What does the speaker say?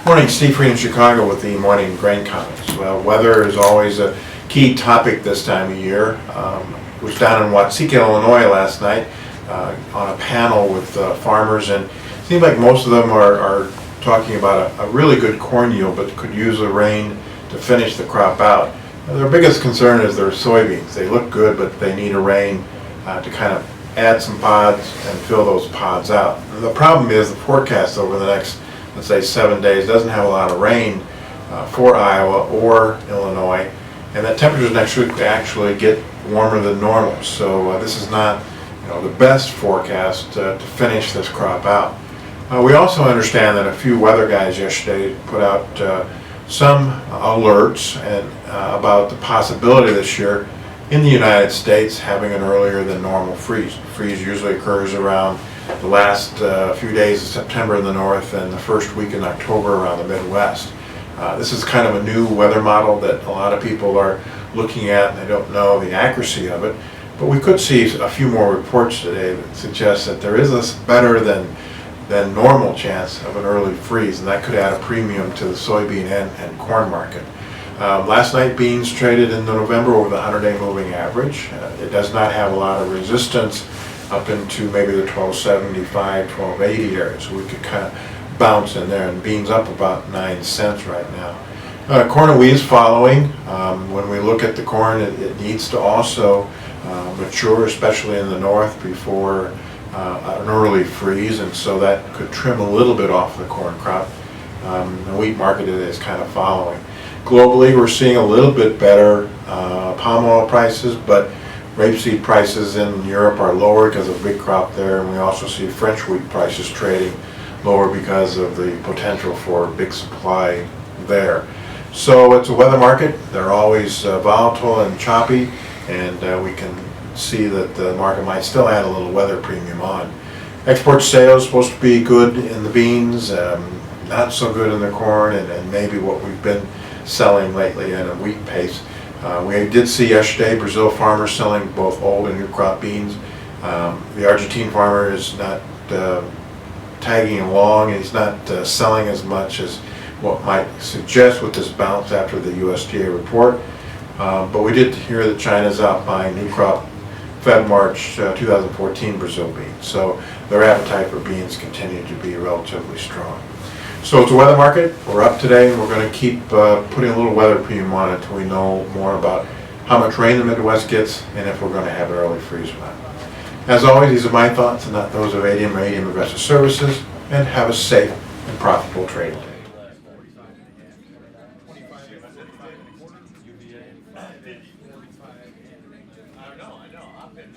Morning, Steve Free in Chicago with the morning grain comments. Well, weather is always a key topic this time of year. Was down in Watsika, Illinois last night on a panel with farmers, and it seems like most of them are talking about a really good corn yield, but could use the rain to finish the crop out. Their biggest concern is their soybeans. They look good, but they need a rain to kind of add some pods and fill those pods out. And the problem is the forecast over the next, let's say, 7 days doesn't have a lot of rain for Iowa or Illinois, and that temperatures next week actually get warmer than normal. So this is not, the best forecast to finish this crop out. We also understand that a few weather guys yesterday put out some alerts and about the possibility this year in the United States having an earlier than normal freeze. The freeze usually occurs around the last few days of September in the north and the first week in October around the Midwest. This is kind of a new weather model that a lot of people are looking at, and they don't know the accuracy of it. But we could see a few more reports today that suggest that there is a better than normal chance of an early freeze, and that could add a premium to the soybean and corn market. Last night beans traded in November over the 100-day moving average. It does not have a lot of resistance up into maybe the 1275, 1280 area, so we could kind of bounce in there, and beans up about 9 cents right now. Corn and wheat is following. When we look at the corn, it needs to also mature, especially in the north, before an early freeze, and so that could trim a little bit off the corn crop. The wheat market is kind of following. Globally, we're seeing a little bit better palm oil prices, but rapeseed prices in Europe are lower because of big crop there, and we also see French wheat prices trading lower because of the potential for big supply there. So it's a weather market. They're always volatile and choppy, and we can see that the market might still add a little weather premium on. Export sales supposed to be good in the beans, not so good in the corn, and maybe what we've been selling lately in a wheat pace. We did see yesterday Brazil farmers selling both old and new crop beans. The Argentine farmer is not tagging along, and he's not selling as much as what might suggest with this bounce after the USDA report. But we did hear that China's out buying new crop Fed March 2014 Brazil beans. So their appetite for beans continued to be relatively strong. So it's a weather market. We're up today, and we're going to keep putting a little weather premium on it until we know more about how much rain the Midwest gets and if we're going to have an early freeze or not. As always, these are my thoughts and not those of ADM or ADM Investor Services, and have a safe and profitable trading day. I know. I've been